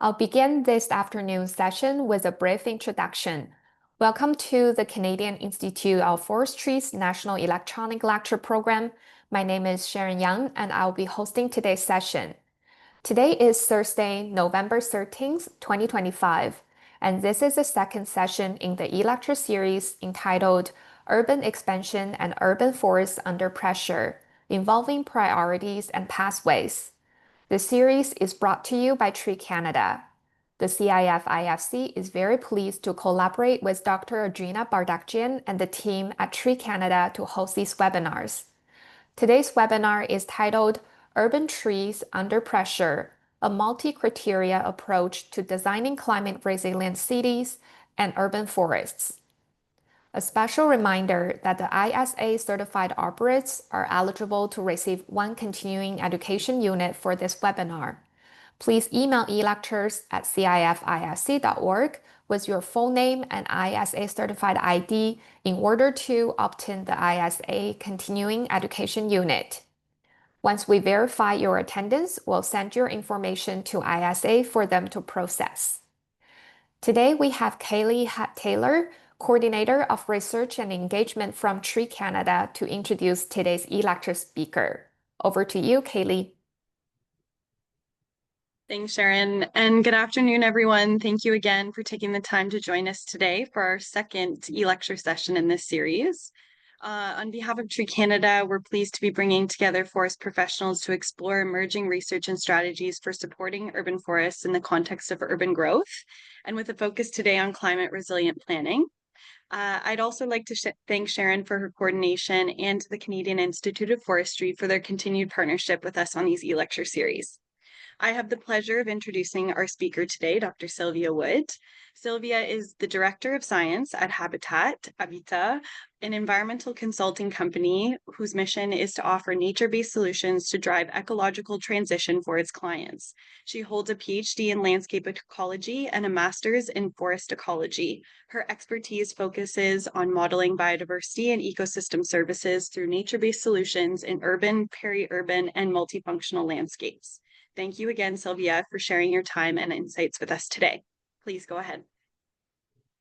I'll begin this afternoon's session with a brief introduction. Welcome to the Canadian Institute of Forestry's National Electronic Lecture Program. My name is Sharon Young, and I'll be hosting today's session. Today is Thursday, November 13th, 2025, and this is the second session in the e-lecture series entitled Urban Expansion and Urban Forests Under Pressure, Involving Priorities and Pathways. The series is brought to you by Tree Canada. The CIF-IFC is very pleased to collaborate with Dr. Adrina Bardakjian and the team at Tree Canada to host these webinars. Today's webinar is titled Urban Trees Under Pressure, a multi-criteria approach to designing climate-resilient cities and urban forests. A special reminder that the ISA-certified arborists are eligible to receive one continuing education unit for this webinar. Please email electures@cififc.org with your full name and ISA-certified ID in order to obtain the ISA continuing education unit. Once we verify your attendance, we'll send your information to ISA for them to process. Today we have Kaylee Taylor, Coordinator of Research and Engagement from Tree Canada, to introduce today's e-lecture speaker. Over to you, Kaylee. Thanks, Sharon, and good afternoon, everyone. Thank you again for taking the time to join us today for our second e-lecture session in this series. On behalf of Tree Canada, we're pleased to be bringing together forest professionals to explore emerging research and strategies for supporting urban forests in the context of urban growth, and with a focus today on climate-resilient planning. I'd also like to thank Sharon for her coordination and the Canadian Institute of Forestry for their continued partnership with us on these e-lecture series. I have the pleasure of introducing our speaker today, Dr. Sylvia Wood. Sylvia is the Director of Science at Habitat, an environmental consulting company whose mission is to offer nature-based solutions to drive ecological transition for its clients. She holds a PhD in landscape ecology and a master's in forest ecology. Her expertise focuses on modeling biodiversity and ecosystem services through nature-based solutions in urban, peri-urban, and multifunctional landscapes. Thank you again, Sylvia, for sharing your time and insights with us today. Please go ahead.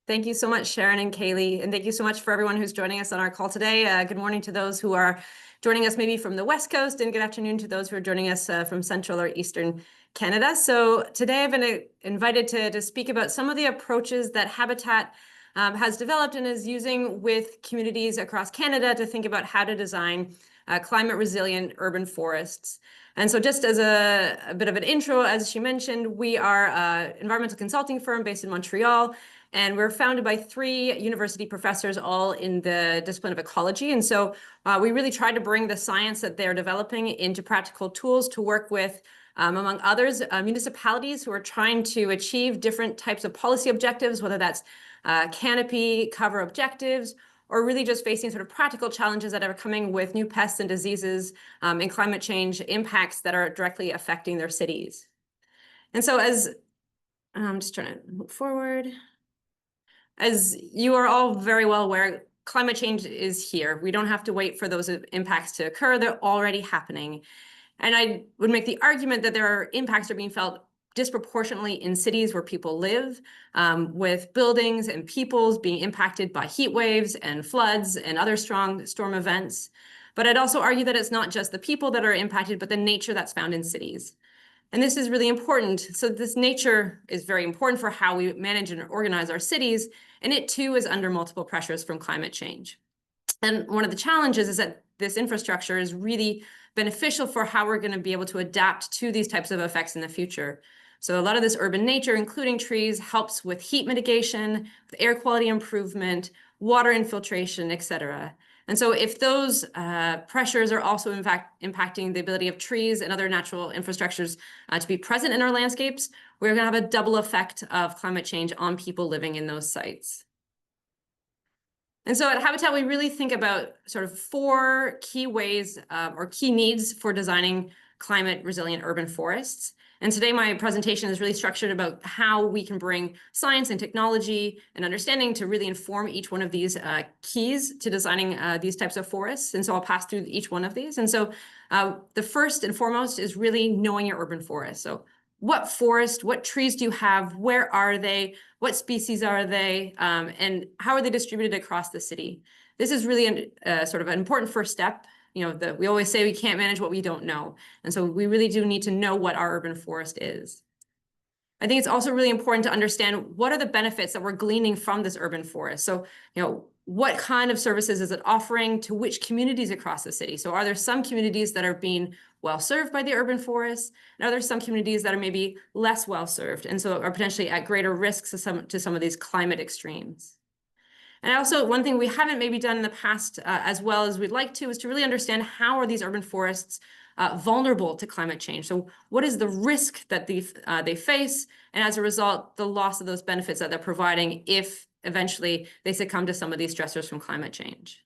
Thank you so much, Sharon and Kaylee, and thank you so much for everyone who's joining us on our call today. Good morning to those who are joining us maybe from the West Coast, and good afternoon to those who are joining us from Central or Eastern Canada. So today I've been invited to speak about some of the approaches that Habitat has developed and is using with communities across Canada to think about how to design climate-resilient urban forests. And so just as a bit of an intro, as she mentioned, we are an environmental consulting firm based in Montreal, and we're founded by 3 university professors, all in the discipline of ecology. And so we really try to bring the science that they're developing into practical tools to work with, among others, municipalities who are trying to achieve different types of policy objectives, whether that's canopy cover objectives, or really just facing sort of practical challenges that are coming with new pests and diseases and climate change impacts that are directly affecting their cities. And so I'm just trying to move forward. As you are all very well aware, climate change is here. We don't have to wait for those impacts to occur. They're already happening. And I would make the argument that there are impacts that are being felt disproportionately in cities where people live, with buildings and peoples being impacted by heat waves and floods and other strong storm events. But I'd also argue that it's not just the people that are impacted, but the nature that's found in cities. And this is really important. So this nature is very important for how we manage and organize our cities, and it too is under multiple pressures from climate change. And one of the challenges is that this infrastructure is really beneficial for how we're going to be able to adapt to these types of effects in the future. So a lot of this urban nature, including trees, helps with heat mitigation, with air quality improvement, water infiltration, et cetera. And so if those pressures are also in fact impacting the ability of trees and other natural infrastructures to be present in our landscapes, we're going to have a double effect of climate change on people living in those sites. And so at Habitat, we really think about sort of 4 key ways or key needs for designing climate-resilient urban forests. And today my presentation is really structured about how we can bring science and technology and understanding to really inform each one of these keys to designing these types of forests. And so I'll pass through each one of these. And so the first and foremost is really knowing your urban forest. So what forest, what trees do you have? Where are they? What species are they? And how are they distributed across the city? This is really sort of an important first step. We always say we can't manage what we don't know. And so we really do need to know what our urban forest is. I think it's also really important to understand what are the benefits that we're gleaning from this urban forest. So, what kind of services is it offering to which communities across the city? So are there some communities that are being well served by the urban forest? And are there some communities that are maybe less well served and so are potentially at greater risks to some of these climate extremes? And also, one thing we haven't maybe done in the past as well as we'd like to is to really understand how are these urban forests vulnerable to climate change. So what is the risk that they face? And as a result, the loss of those benefits that they're providing if eventually they succumb to some of these stressors from climate change.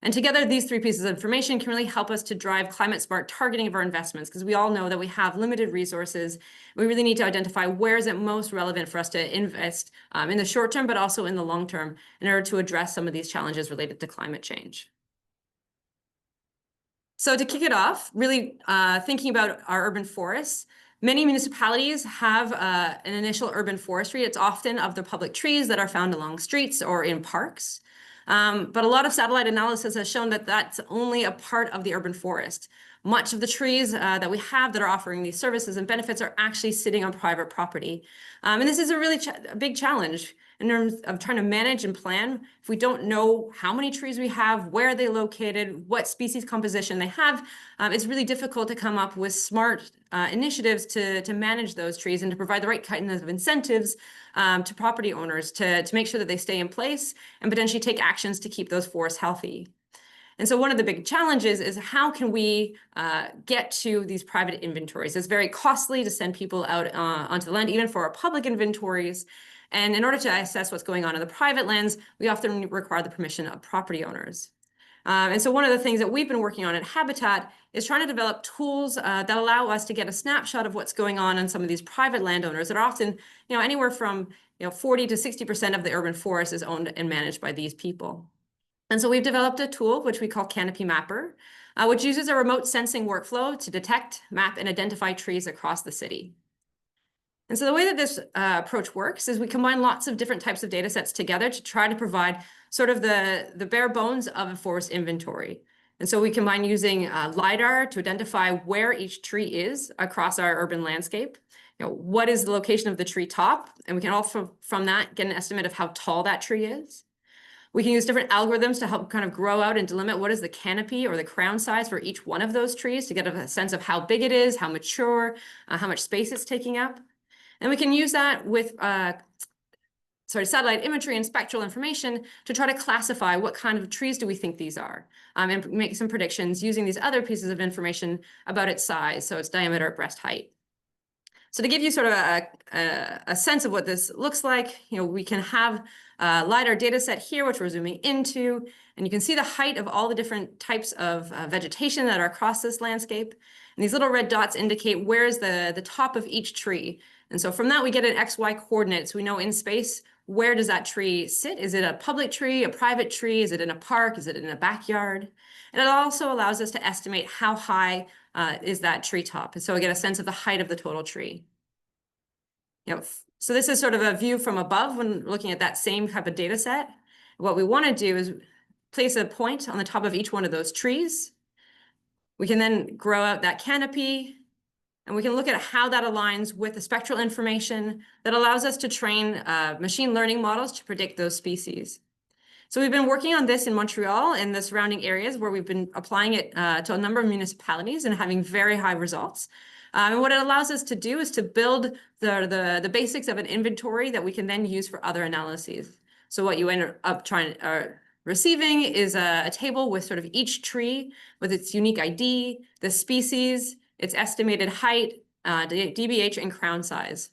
And together, these three pieces of information can really help us to drive climate smart targeting of our investments, because we all know that we have limited resources. We really need to identify where is it most relevant for us to invest in the short term, but also in the long term in order to address some of these challenges related to climate change. So to kick it off, really thinking about our urban forests, many municipalities have an initial urban forestry. It's often of the public trees that are found along streets or in parks. But a lot of satellite analysis has shown that that's only a part of the urban forest. Much of the trees that we have that are offering these services and benefits are actually sitting on private property. And this is a really big challenge in terms of trying to manage and plan. If we don't know how many trees we have, where are they located, what species composition they have, it's really difficult to come up with smart initiatives to manage those trees and to provide the right kind of incentives to property owners to make sure that they stay in place and potentially take actions to keep those forests healthy. And so one of the big challenges is how can we get to these private inventories? It's very costly to send people out onto the land, even for our public inventories. And in order to assess what's going on in the private lands, we often require the permission of property owners. And so one of the things that we've been working on at Habitat is trying to develop tools that allow us to get a snapshot of what's going on in some of these private landowners that are often, anywhere from 40 to 60% of the urban forest is owned and managed by these people. And so we've developed a tool which we call Canopy Mapper, which uses a remote sensing workflow to detect, map, and identify trees across the city. And so the way that this approach works is we combine lots of different types of data sets together to try to provide sort of the bare bones of a forest inventory. And so we combine using LiDAR to identify where each tree is across our urban landscape. What is the location of the tree top? And we can also, from that, get an estimate of how tall that tree is. We can use different algorithms to help kind of grow out and delimit what is the canopy or the crown size for each one of those trees to get a sense of how big it is, how mature, how much space it's taking up. And we can use that with satellite imagery and spectral information to try to classify what kind of trees do we think these are, and make some predictions using these other pieces of information about its size, so its diameter, breast height. So to give you sort of a sense of what this looks like, we can have a LiDAR data set here, which we're zooming into, and you can see the height of all the different types of vegetation that are across this landscape. And these little red dots indicate where is the top of each tree. And so from that, we get an XY coordinate. So we know in space, where does that tree sit? Is it a public tree, a private tree? Is it in a park? Is it in a backyard? And it also allows us to estimate how high is that tree top. And so we get a sense of the height of the total tree. So this is sort of a view from above when looking at that same type of data set. What we want to do is place a point on the top of each one of those trees. We can then grow out that canopy, and we can look at how that aligns with the spectral information that allows us to train machine learning models to predict those species. So we've been working on this in Montreal and the surrounding areas where we've been applying it to a number of municipalities and having very high results. And what it allows us to do is to build the basics of an inventory that we can then use for other analyses. So what you end up receiving is a table with sort of each tree with its unique ID, the species, its estimated height, DBH, and crown size.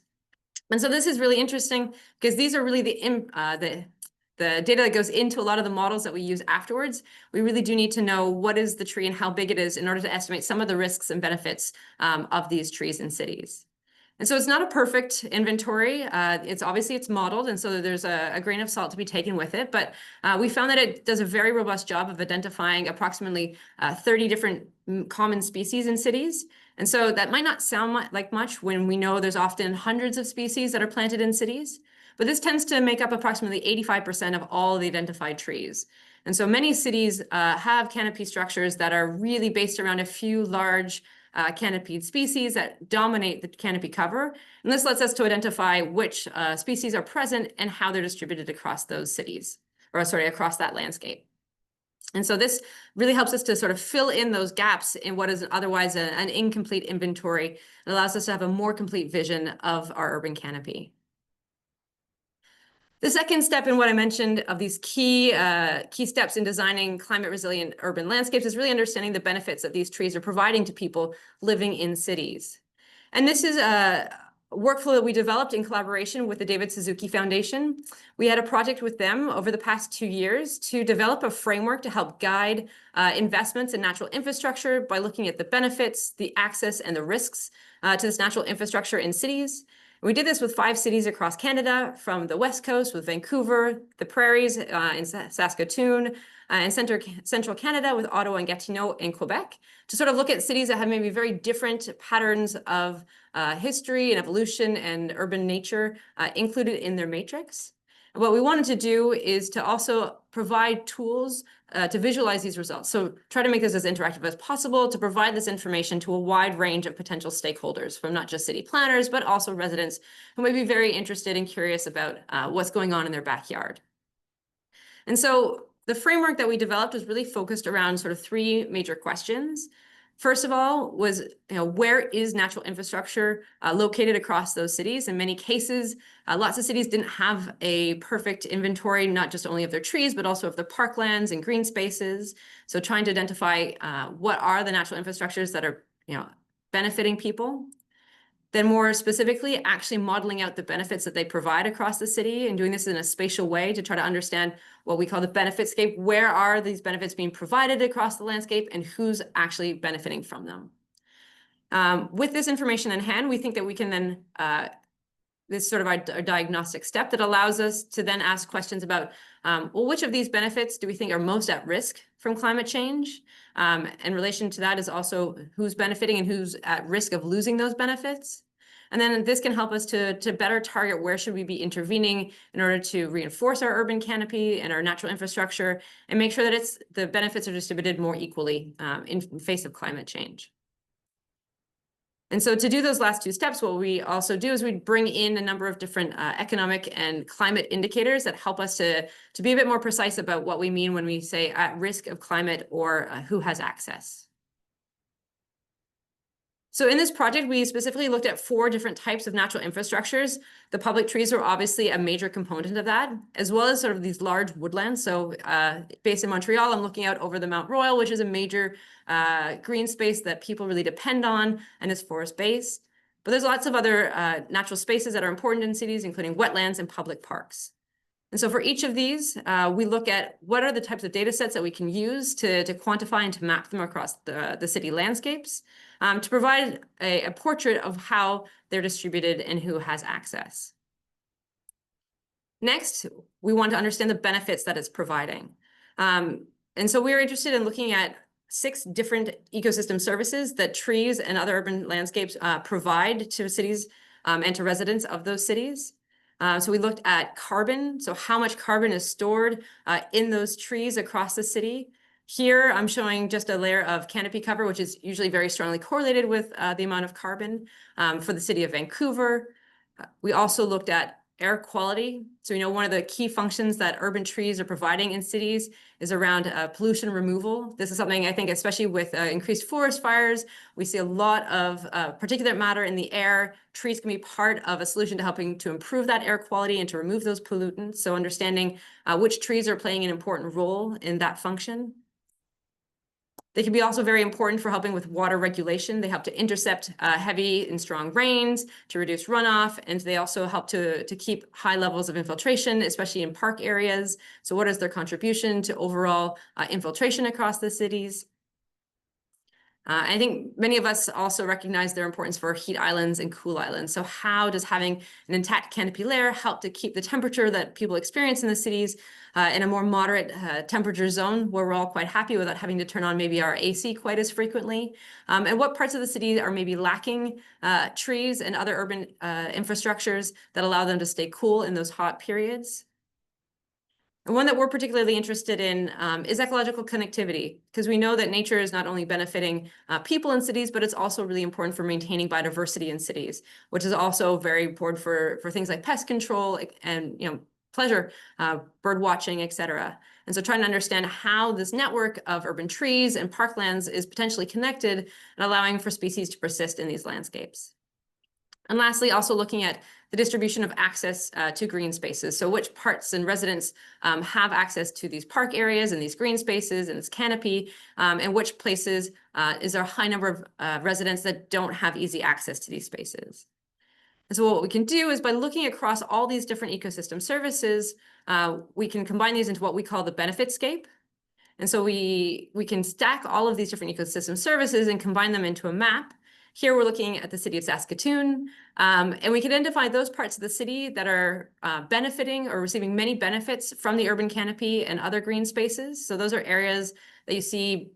And so this is really interesting because these are really the data that goes into a lot of the models that we use afterwards. We really do need to know what is the tree and how big it is in order to estimate some of the risks and benefits of these trees in cities. And so it's not a perfect inventory. It's modeled, and so there's a grain of salt to be taken with it. But we found that it does a very robust job of identifying approximately 30 different common species in cities. And so that might not sound like much when we know there's often hundreds of species that are planted in cities. But this tends to make up approximately 85% of all the identified trees. And so many cities have canopy structures that are really based around a few large canopied species that dominate the canopy cover. And this lets us to identify which species are present and how they're distributed across those cities, or sorry, across that landscape. And so this really helps us to sort of fill in those gaps in what is otherwise an incomplete inventory. It allows us to have a more complete vision of our urban canopy. The second step in what I mentioned of these key steps in designing climate resilient urban landscapes is really understanding the benefits that these trees are providing to people living in cities. And this is a workflow that we developed in collaboration with the David Suzuki Foundation. We had a project with them over the past 2 years to develop a framework to help guide investments in natural infrastructure by looking at the benefits, the access, and the risks to this natural infrastructure in cities. We did this with 5 cities across Canada, from the West Coast with Vancouver, the Prairies in Saskatoon, and central Canada with Ottawa and Gatineau in Quebec, to sort of look at cities that have maybe very different patterns of history and evolution and urban nature included in their matrix. And what we wanted to do is to also provide tools to visualize these results. So try to make this as interactive as possible to provide this information to a wide range of potential stakeholders, from not just city planners, but also residents who may be very interested and curious about what's going on in their backyard. And so the framework that we developed was really focused around sort of 3 major questions. First of all was, where is natural infrastructure located across those cities? In many cases, lots of cities didn't have a perfect inventory, not just only of their trees, but also of their parklands and green spaces. So trying to identify what are the natural infrastructures that are, benefiting people. Then more specifically, actually modeling out the benefits that they provide across the city and doing this in a spatial way to try to understand what we call the benefitscape. Where are these benefits being provided across the landscape and who's actually benefiting from them? With this information in hand, we think that we can then, this is sort of our diagnostic step that allows us to then ask questions about, well, which of these benefits do we think are most at risk from climate change? In relation to that is also who's benefiting and who's at risk of losing those benefits. And then this can help us to better target where should we be intervening in order to reinforce our urban canopy and our natural infrastructure and make sure that the benefits are distributed more equally in face of climate change. And so to do those last 2 steps, what we also do is we bring in a number of different economic and climate indicators that help us to be a bit more precise about what we mean when we say at risk of climate or who has access. So in this project, we specifically looked at 4 different types of natural infrastructures. The public trees are obviously a major component of that, as well as sort of these large woodlands. So based in Montreal, I'm looking out over the Mount Royal, which is a major green space that people really depend on and is forest-based. But there's lots of other natural spaces that are important in cities, including wetlands and public parks. And so for each of these, we look at what are the types of data sets that we can use to quantify and to map them across the city landscapes to provide a portrait of how they're distributed and who has access. Next, we want to understand the benefits that it's providing. And so we're interested in looking at 6 different ecosystem services that trees and other urban landscapes provide to cities and to residents of those cities. So we looked at carbon, so how much carbon is stored in those trees across the city. Here, I'm showing just a layer of canopy cover, which is usually very strongly correlated with the amount of carbon for the city of Vancouver. We also looked at air quality. So, one of the key functions that urban trees are providing in cities is around pollution removal. This is something I think, especially with increased forest fires, we see a lot of particulate matter in the air. Trees can be part of a solution to helping to improve that air quality and to remove those pollutants. So understanding which trees are playing an important role in that function. They can be also very important for helping with water regulation. They help to intercept heavy and strong rains, to reduce runoff, and they also help to keep high levels of infiltration, especially in park areas. So what is their contribution to overall infiltration across the cities? I think many of us also recognize their importance for heat islands and cool islands. So how does having an intact canopy layer help to keep the temperature that people experience in the cities in a more moderate temperature zone where we're all quite happy without having to turn on maybe our AC quite as frequently? And what parts of the city are maybe lacking trees and other urban infrastructures that allow them to stay cool in those hot periods? And one that we're particularly interested in is ecological connectivity, because we know that nature is not only benefiting people in cities, but it's also really important for maintaining biodiversity in cities, which is also very important for things like pest control and pleasure, bird watching, et cetera. And so trying to understand how this network of urban trees and parklands is potentially connected and allowing for species to persist in these landscapes. And lastly, also looking at the distribution of access to green spaces. So which parts and residents have access to these park areas and these green spaces and this canopy, and which places is there a high number of residents that don't have easy access to these spaces. And so what we can do is by looking across all these different ecosystem services, we can combine these into what we call the benefitscape. And so we can stack all of these different ecosystem services and combine them into a map. Here we're looking at the city of Saskatoon, and we can identify those parts of the city that are benefiting or receiving many benefits from the urban canopy and other green spaces. So those are areas that you see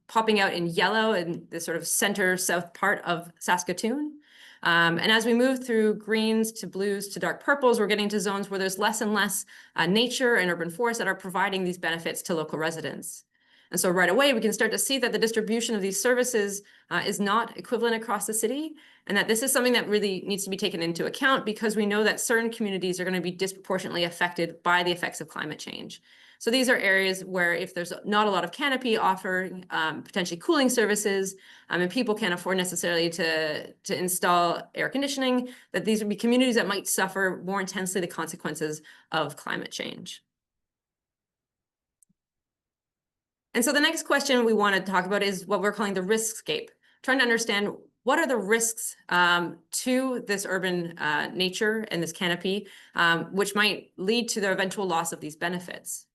popping out in yellow in the sort of center south part of Saskatoon. And as we move through greens to blues to dark purples, we're getting to zones where there's less and less nature and urban forests that are providing these benefits to local residents. And so right away, we can start to see that the distribution of these services is not equivalent across the city, and that this is something that really needs to be taken into account because we know that certain communities are going to be disproportionately affected by the effects of climate change. So these are areas where if there's not a lot of canopy offering potentially cooling services, and people can't afford necessarily to install air conditioning, that these would be communities that might suffer more intensely the consequences of climate change. And so the next question we want to talk about is what we're calling the riskscape, trying to understand what are the risks to this urban nature and this canopy, which might lead to the eventual loss of these benefits.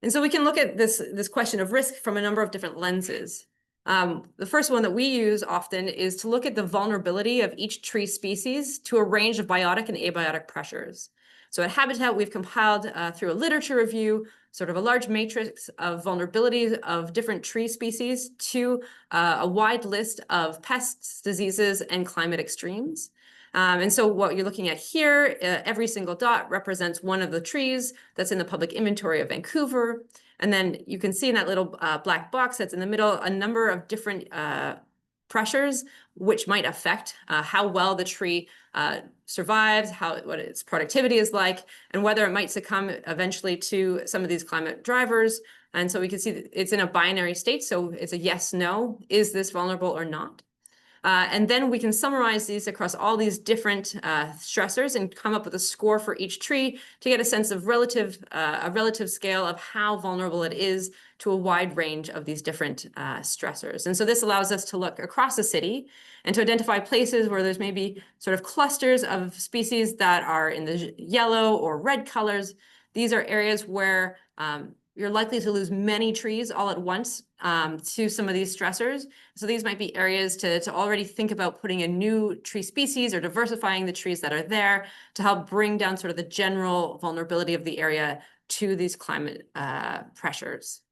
And so we can look at this question of risk from a number of different lenses. The first one that we use often is to look at the vulnerability of each tree species to a range of biotic and abiotic pressures. So at Habitat, we've compiled through a literature review sort of a large matrix of vulnerabilities of different tree species to a wide list of pests, diseases, and climate extremes. And so what you're looking at here, every single dot represents one of the trees that's in the public inventory of Vancouver. And then you can see in that little black box that's in the middle a number of different pressures which might affect how well the tree survives, what its productivity is like, and whether it might succumb eventually to some of these climate drivers. And so we can see that it's in a binary state. So it's a yes, no, is this vulnerable or not? And then we can summarize these across all these different stressors and come up with a score for each tree to get a sense of a relative scale of how vulnerable it is to a wide range of these different stressors. And so this allows us to look across the city and to identify places where there's maybe sort of clusters of species that are in the yellow or red colors. These are areas where you're likely to lose many trees all at once to some of these stressors. So these might be areas to already think about putting a new tree species or diversifying the trees that are there to help bring down sort of the general vulnerability of the area to these climate pressures.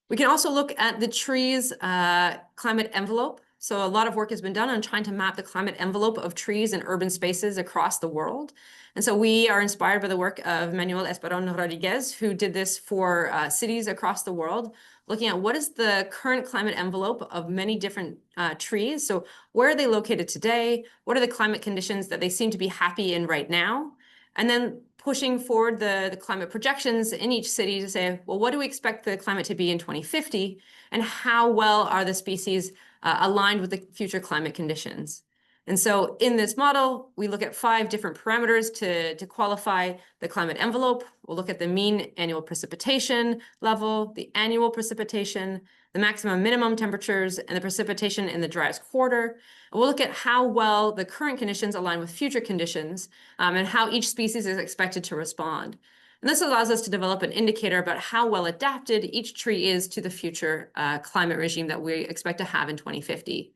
We can also look at the tree's climate envelope. So a lot of work has been done on trying to map the climate envelope of trees and urban spaces across the world. And so we are inspired by the work of Manuel Esperon Rodriguez, who did this for cities across the world, looking at what is the current climate envelope of many different trees. So where are they located today? What are the climate conditions that they seem to be happy in right now? And then pushing forward the climate projections in each city to say, well, what do we expect the climate to be in 2050? And how well are the species aligned with the future climate conditions? And so in this model, we look at 5 different parameters to qualify the climate envelope. We'll look at the mean annual precipitation level, the annual precipitation, the maximum minimum temperatures, and the precipitation in the driest quarter. And we'll look at how well the current conditions align with future conditions and how each species is expected to respond. And this allows us to develop an indicator about how well adapted each tree is to the future climate regime that we expect to have in 2050.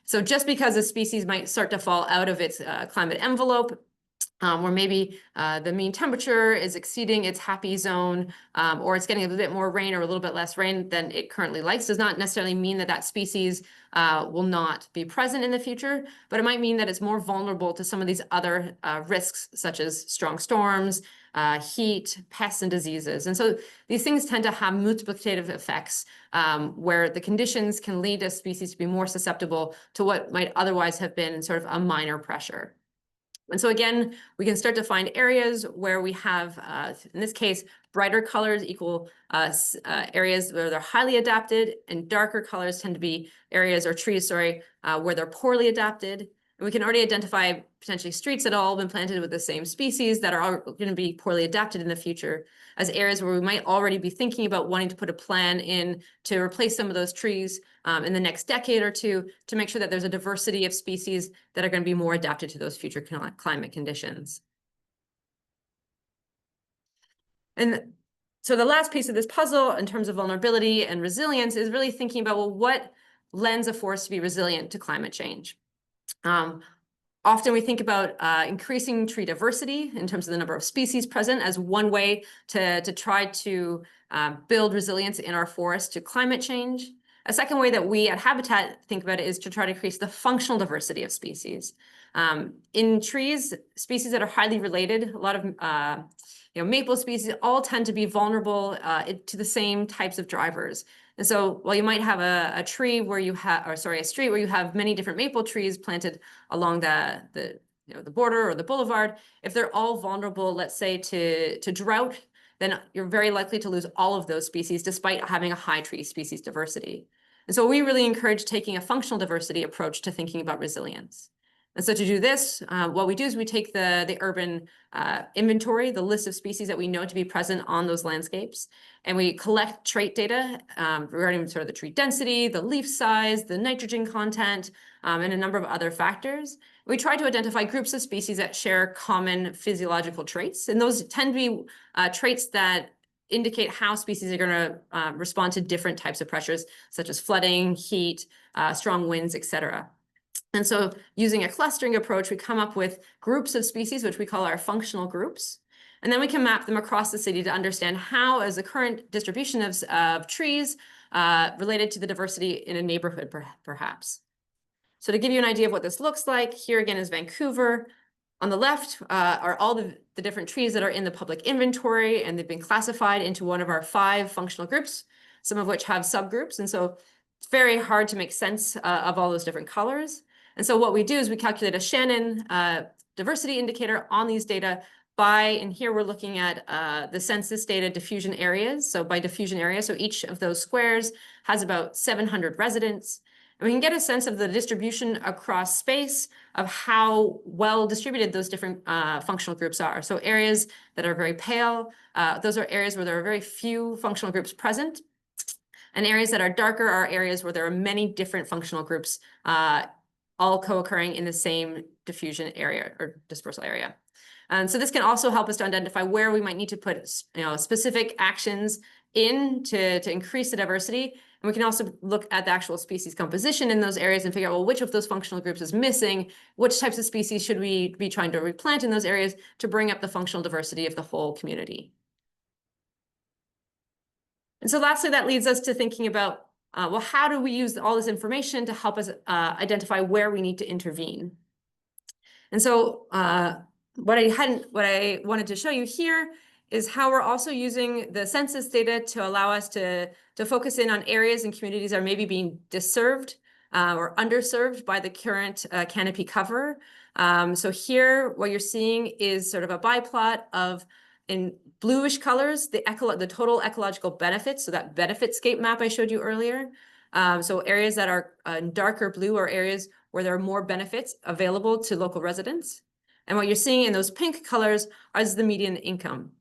So just because a species might start to fall out of its climate envelope, where maybe the mean temperature is exceeding its happy zone, or it's getting a bit more rain or a little bit less rain than it currently likes, does not necessarily mean that that species will not be present in the future, but it might mean that it's more vulnerable to some of these other risks, such as strong storms, heat, pests, and diseases. And so these things tend to have multiplicative effects, where the conditions can lead a species to be more susceptible to what might otherwise have been sort of a minor pressure. And so again, we can start to find areas where we have, in this case, brighter colors equal areas where they're highly adapted, and darker colors tend to be areas or trees, sorry, where they're poorly adapted. And we can already identify potentially streets that have all been planted with the same species that are going to be poorly adapted in the future as areas where we might already be thinking about wanting to put a plan in to replace some of those trees in the next decade or two to make sure that there's a diversity of species that are going to be more adapted to those future climate conditions. And so the last piece of this puzzle in terms of vulnerability and resilience is really thinking about, well, what lends a forest to be resilient to climate change? Often we think about increasing tree diversity in terms of the number of species present as one way to try to build resilience in our forests to climate change. A second way that we at Habitat think about it is to try to increase the functional diversity of species. In trees, species that are highly related, a lot of maple species all tend to be vulnerable to the same types of drivers. And so while you might have a tree where you have, or sorry, a street where you have many different maple trees planted along the border or the boulevard, if they're all vulnerable, let's say to drought, then you're very likely to lose all of those species despite having a high tree species diversity. And so we really encourage taking a functional diversity approach to thinking about resilience. And so to do this, what we do is we take the urban inventory, the list of species that we know to be present on those landscapes, and we collect trait data regarding sort of the tree density, the leaf size, the nitrogen content, and a number of other factors. We try to identify groups of species that share common physiological traits, and those tend to be traits that indicate how species are going to respond to different types of pressures, such as flooding, heat, strong winds, etc. And so using a clustering approach, we come up with groups of species, which we call our functional groups. And then we can map them across the city to understand how is the current distribution of trees related to the diversity in a neighborhood, perhaps. So to give you an idea of what this looks like, here again is Vancouver. On the left are all the different trees that are in the public inventory, and they've been classified into one of our 5 functional groups, some of which have subgroups. And so it's very hard to make sense of all those different colors. And so what we do is we calculate a Shannon diversity indicator on these data and here we're looking at the census data diffusion areas. So by diffusion area, so each of those squares has about 700 residents. And we can get a sense of the distribution across space of how well distributed those different functional groups are. So areas that are very pale, those are areas where there are very few functional groups present. And areas that are darker are areas where there are many different functional groups all co-occurring in the same diffusion area or dispersal area. And so this can also help us to identify where we might need to put specific actions in to increase the diversity. And we can also look at the actual species composition in those areas and figure out, well, which of those functional groups is missing? Which types of species should we be trying to replant in those areas to bring up the functional diversity of the whole community? And so lastly, that leads us to thinking about, well, how do we use all this information to help us identify where we need to intervene? And so what I wanted to show you here is how we're also using the census data to allow us to focus in on areas and communities that are maybe being disserved or underserved by the current canopy cover. So here, what you're seeing is sort of a biplot of, in bluish colors, the total ecological benefits, so that benefitscape map I showed you earlier. So areas that are darker blue are areas where there are more benefits available to local residents. And what you're seeing in those pink colors is the median income.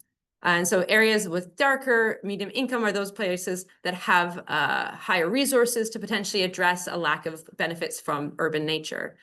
And so areas with darker medium income are those places that have higher resources to potentially address a lack of benefits from urban nature.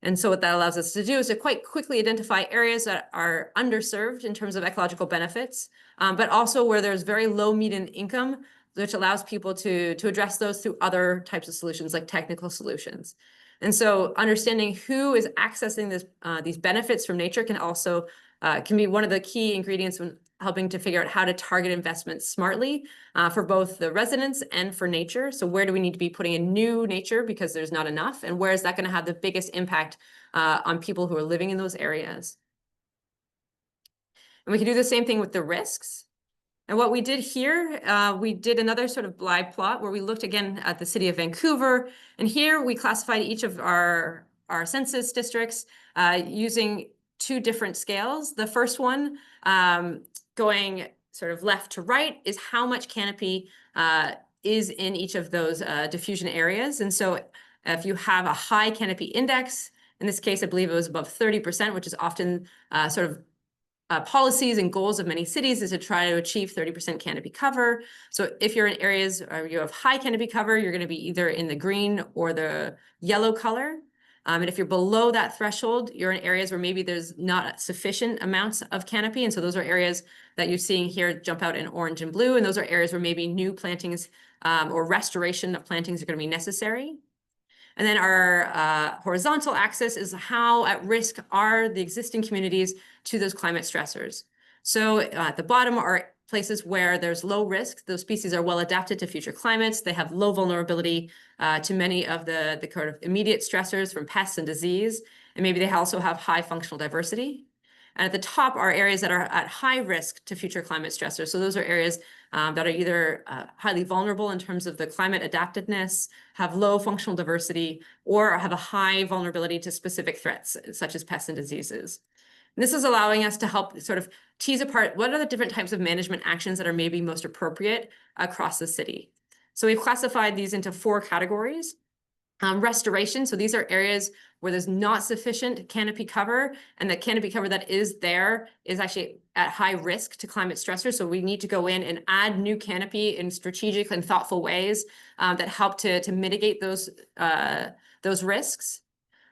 And so what that allows us to do is to quite quickly identify areas that are underserved in terms of ecological benefits, but also where there's very low median income, which allows people to address those through other types of solutions like technical solutions. And so understanding who is accessing these benefits from nature can be one of the key ingredients when helping to figure out how to target investments smartly for both the residents and for nature. So where do we need to be putting in new nature because there's not enough? And where is that going to have the biggest impact on people who are living in those areas? And we can do the same thing with the risks. And what we did here, we did another sort of blind plot where we looked again at the city of Vancouver. And here we classified each of our census districts using two different scales. The first one, going sort of left to right, is how much canopy is in each of those diffusion areas. And so if you have a high canopy index, in this case, I believe it was above 30%, which is often sort of policies and goals of many cities is to try to achieve 30% canopy cover. So if you're in areas where you have high canopy cover, you're going to be either in the green or the yellow color. And if you're below that threshold, you're in areas where maybe there's not sufficient amounts of canopy. And so those are areas that you're seeing here jump out in orange and blue. And those are areas where maybe new plantings or restoration of plantings are going to be necessary. And then our horizontal axis is how at risk are the existing communities to those climate stressors. So at the bottom are places where there's low risk. Those species are well adapted to future climates. They have low vulnerability to many of the kind of immediate stressors from pests and disease. And maybe they also have high functional diversity. And at the top are areas that are at high risk to future climate stressors. So those are areas that are either highly vulnerable in terms of the climate adaptedness, have low functional diversity, or have a high vulnerability to specific threats, such as pests and diseases. And this is allowing us to help sort of tease apart what are the different types of management actions that are maybe most appropriate across the city. So we've classified these into 4 categories. Restoration, so these are areas where there's not sufficient canopy cover, and the canopy cover that is there is actually at high risk to climate stressors. So we need to go in and add new canopy in strategic and thoughtful ways that help to mitigate those risks.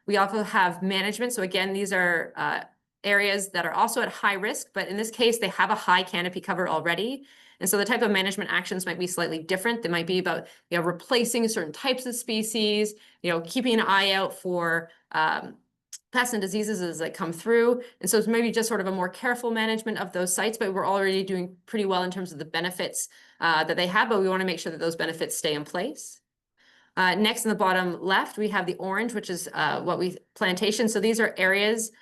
We also have management. So again, these are areas that are also at high risk, but in this case, they have a high canopy cover already. And so the type of management actions might be slightly different. They might be about, replacing certain types of species, keeping an eye out for pests and diseases as they come through. And so it's maybe just sort of a more careful management of those sites, but we're already doing pretty well in terms of the benefits that they have, but we want to make sure that those benefits stay in place. Next, in the bottom left, we have the orange, which is plantation. So these are areas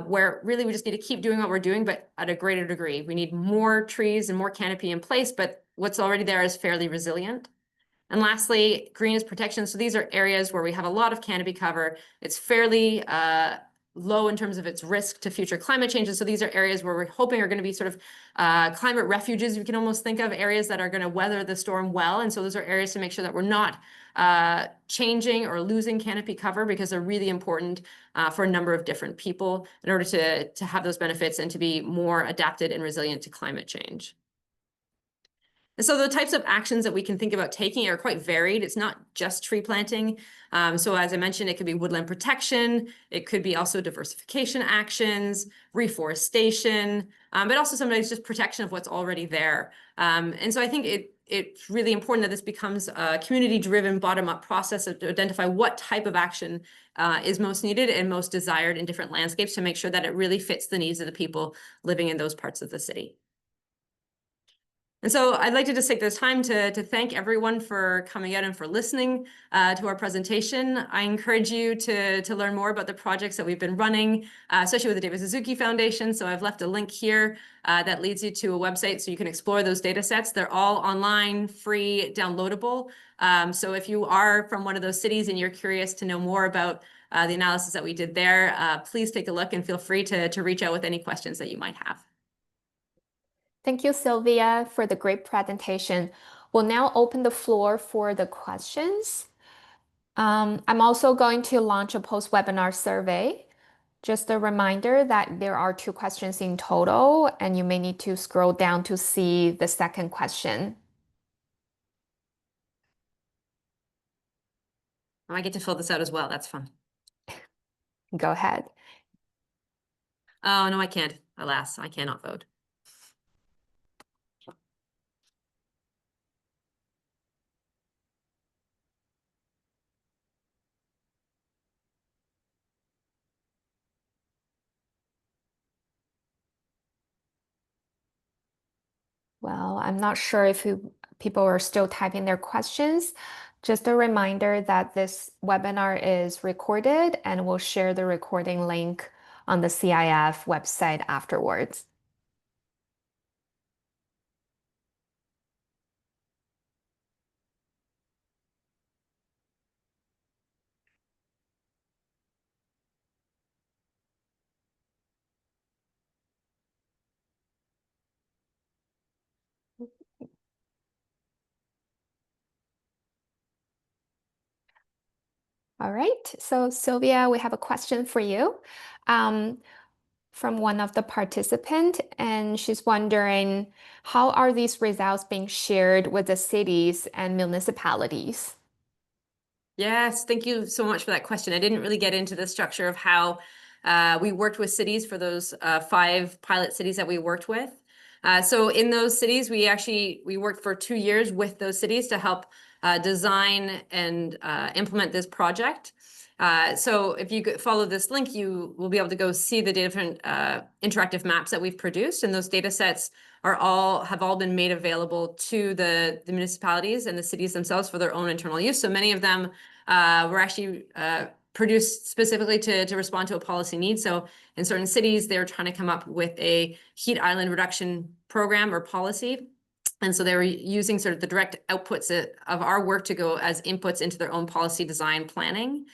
where really we just need to keep doing what we're doing, but at a greater degree. We need more trees and more canopy in place, but what's already there is fairly resilient. And lastly, green is protection. So these are areas where we have a lot of canopy cover. It's fairly low in terms of its risk to future climate change. And so these are areas where we're hoping are going to be sort of climate refuges. You can almost think of areas that are going to weather the storm well. And so those are areas to make sure that we're not changing or losing canopy cover, because they're really important for a number of different people in order to have those benefits and to be more adapted and resilient to climate change. And so the types of actions that we can think about taking are quite varied. It's not just tree planting. So as I mentioned, it could be woodland protection. It could be also diversification actions, reforestation, but also sometimes just protection of what's already there. And so I think it's really important that this becomes a community-driven bottom-up process to identify what type of action is most needed and most desired in different landscapes to make sure that it really fits the needs of the people living in those parts of the city. And so I'd like to just take this time to thank everyone for coming out and for listening to our presentation. I encourage you to learn more about the projects that we've been running, especially with the David Suzuki Foundation. So I've left a link here that leads you to a website so you can explore those data sets. They're all online, free, downloadable. So if you are from one of those cities and you're curious to know more about the analysis that we did there, please take a look and feel free to reach out with any questions that you might have. Thank you, Sylvia, for the great presentation. We'll now open the floor for the questions. I'm also going to launch a post-webinar survey. Just a reminder that there are 2 questions in total, and you may need to scroll down to see the second question. I get to fill this out as well. That's fun. Go ahead. Oh, no, I can't. Alas, I cannot vote. Well, I'm not sure if people are still typing their questions. Just a reminder that this webinar is recorded and we'll share the recording link on the CIF website afterwards. All right, so Sylvia, we have a question for you from one of the participants, and she's wondering, how are these results being shared with the cities and municipalities? Yes, thank you so much for that question. I didn't really get into the structure of how we worked with cities for those 5 pilot cities that we worked with. So in those cities, we worked for 2 years with those cities to help design and implement this project. So if you follow this link, you will be able to go see the different interactive maps that we've produced, and those data sets have all been made available to the municipalities and the cities themselves for their own internal use. So many of them were actually produced specifically to respond to a policy need. So in certain cities, they were trying to come up with a heat island reduction program or policy. And so they were using sort of the direct outputs of our work to go as inputs into their own policy design planning.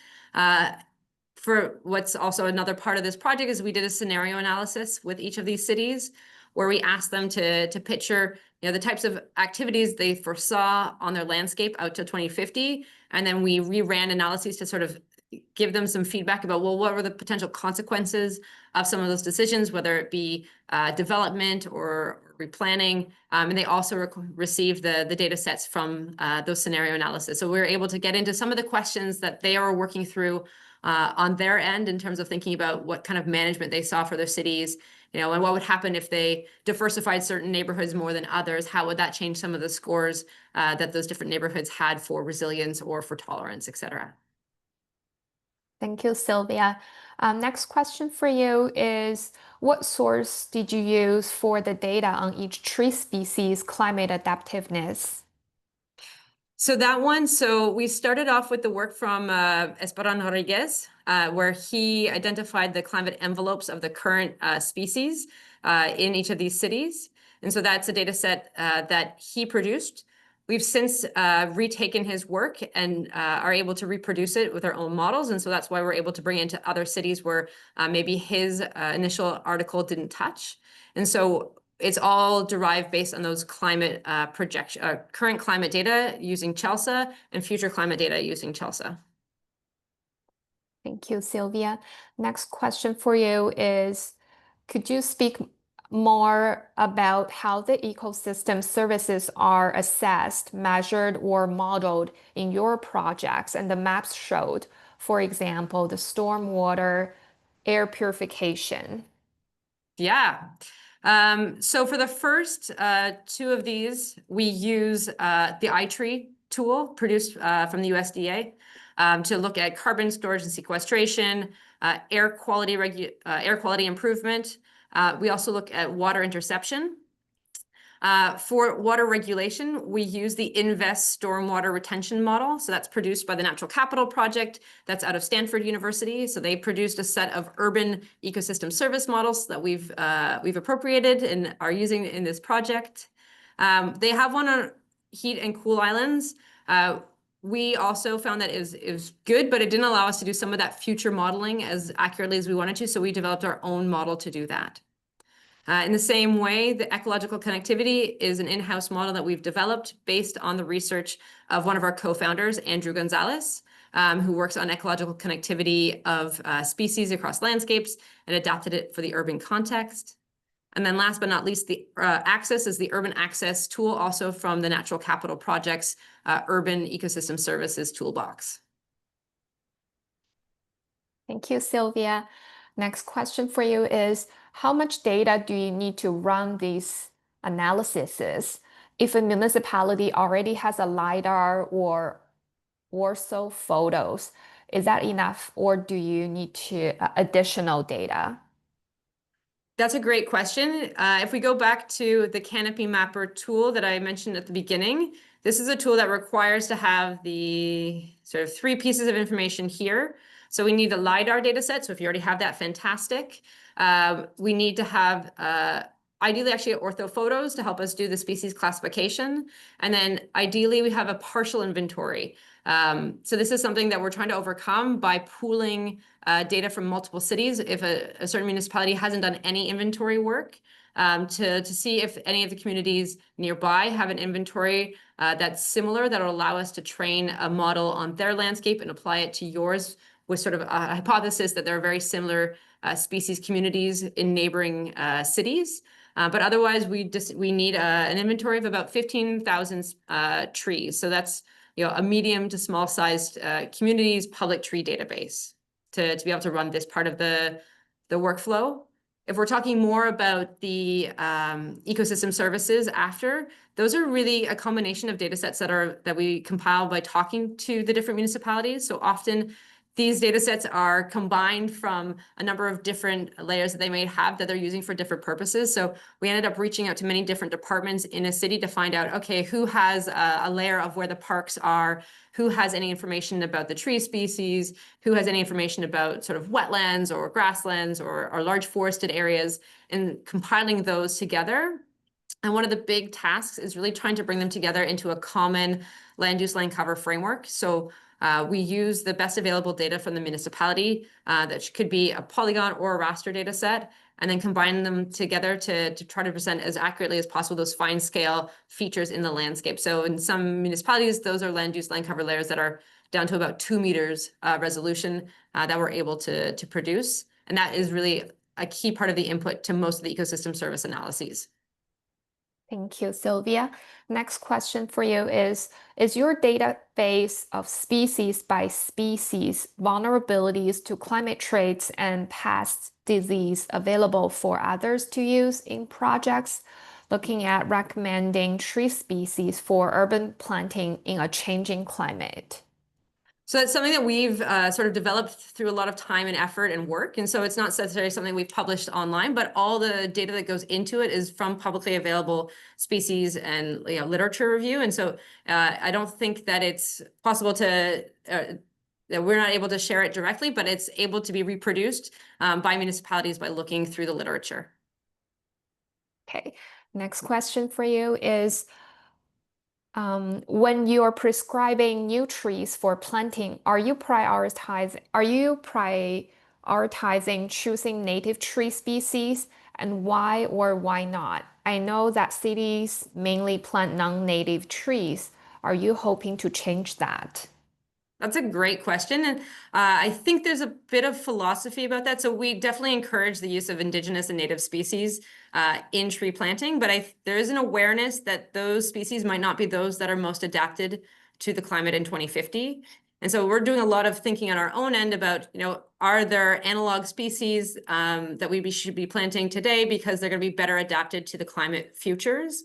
For what's also another part of this project is we did a scenario analysis with each of these cities where we asked them to picture the types of activities they foresaw on their landscape out to 2050. And then we reran analyses to sort of give them some feedback about, well, what were the potential consequences of some of those decisions, whether it be development or replanning. And they also received the data sets from those scenario analysis. So we were able to get into some of the questions that they are working through on their end in terms of thinking about what kind of management they saw for their cities, and what would happen if they diversified certain neighborhoods more than others. How would that change some of the scores that those different neighborhoods had for resilience or for tolerance, et cetera? Thank you, Sylvia. Next question for you is, what source did you use for the data on each tree species climate adaptiveness? So we started off with the work from Esperan Rodriguez, where he identified the climate envelopes of the current species in each of these cities. And so that's a data set that he produced. We've since retaken his work and are able to reproduce it with our own models. And so that's why we're able to bring it into other cities where maybe his initial article didn't touch. And so it's all derived based on those climate current climate data using CHELSA and future climate data using CHELSA. Thank you, Sylvia. Next question for you is, could you speak more about how the ecosystem services are assessed, measured, or modeled in your projects and the maps showed? For example, the stormwater, air purification. Yeah. So for the first 2 of these, we use the iTree tool produced from the USDA to look at carbon storage and sequestration, air quality improvement. We also look at water interception. For water regulation, we use the INVEST stormwater retention model. So that's produced by the Natural Capital Project. That's out of Stanford University. So they produced a set of urban ecosystem service models that we've appropriated and are using in this project. They have one on heat and cool islands. We also found that it was good, but it didn't allow us to do some of that future modeling as accurately as we wanted to. So we developed our own model to do that. In the same way, the ecological connectivity is an in-house model that we've developed based on the research of one of our co-founders, Andrew Gonzalez, who works on ecological connectivity of species across landscapes and adapted it for the urban context. And then last but not least, the access is the urban access tool, also from the Natural Capital Project's Urban Ecosystem Services Toolbox. Thank you, Sylvia. Next question for you is, how much data do you need to run these analyses? If a municipality already has a LiDAR or so photos, is that enough, or do you need additional data? That's a great question. If we go back to the Canopy Mapper tool that I mentioned at the beginning, this is a tool that requires to have the sort of 3 pieces of information here. So we need the LiDAR data set. So if you already have that, fantastic. We need to have ideally actually orthophotos to help us do the species classification. And then ideally we have a partial inventory. So this is something that we're trying to overcome by pooling data from multiple cities. If a certain municipality hasn't done any inventory work, to see if any of the communities nearby have an inventory that's similar, that will allow us to train a model on their landscape and apply it to yours with sort of a hypothesis that there are very similar species communities in neighboring cities. But otherwise, we need an inventory of about 15,000 trees. So that's a medium to small sized communities public tree database to be able to run this part of the workflow. If we're talking more about the ecosystem services after, those are really a combination of data sets that we compile by talking to the different municipalities. So often these data sets are combined from a number of different layers that they may have that they're using for different purposes. So we ended up reaching out to many different departments in a city to find out, okay, who has a layer of where the parks are, who has any information about the tree species, who has any information about sort of wetlands or grasslands or large forested areas, and compiling those together. And one of the big tasks is really trying to bring them together into a common land use land cover framework. So we use the best available data from the municipality that could be a polygon or a raster data set, and then combine them together to try to present as accurately as possible those fine scale features in the landscape. So in some municipalities, those are land use land cover layers that are down to about 2 meters resolution that we're able to produce. And that is really a key part of the input to most of the ecosystem service analyses. Thank you, Sylvia. Next question for you is your database of species by species vulnerabilities to climate traits and past disease available for others to use in projects, looking at recommending tree species for urban planting in a changing climate? So that's something that we've sort of developed through a lot of time and effort and work. And so it's not necessarily something we've published online, but all the data that goes into it is from publicly available species and literature review. And so I don't think that it's possible to, that we're not able to share it directly, but it's able to be reproduced by municipalities by looking through the literature. Okay, next question for you is, when you are prescribing new trees for planting, are you prioritizing choosing native tree species, and why or why not? I know that cities mainly plant non-native trees. Are you hoping to change that? That's a great question. And I think there's a bit of philosophy about that. So we definitely encourage the use of indigenous and native species in tree planting, but there is an awareness that those species might not be those that are most adapted to the climate in 2050. And so we're doing a lot of thinking on our own end about, are there analog species that we should be planting today because they're going to be better adapted to the climate futures?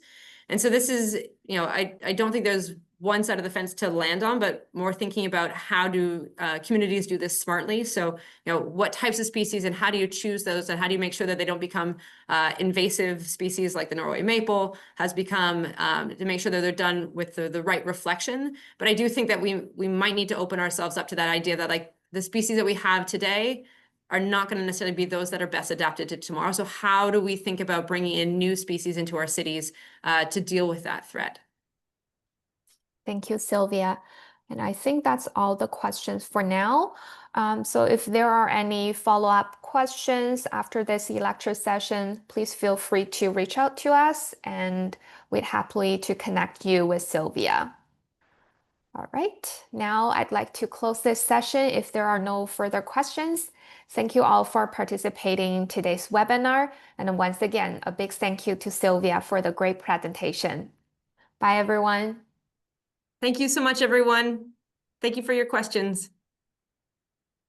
And so this is, I don't think there's one side of the fence to land on, but more thinking about how do communities do this smartly. So, what types of species and how do you choose those, and how do you make sure that they don't become invasive species like the Norway maple has become, to make sure that they're done with the right reflection. But I do think that we might need to open ourselves up to that idea that like the species that we have today are not going to necessarily be those that are best adapted to tomorrow. So how do we think about bringing in new species into our cities to deal with that threat? Thank you, Sylvia. And I think that's all the questions for now. So if there are any follow-up questions after this lecture session, please feel free to reach out to us, and we'd happily to connect you with Sylvia. All right, now I'd like to close this session if there are no further questions. Thank you all for participating in today's webinar. And once again, a big thank you to Sylvia for the great presentation. Bye, everyone. Thank you so much, everyone. Thank you for your questions.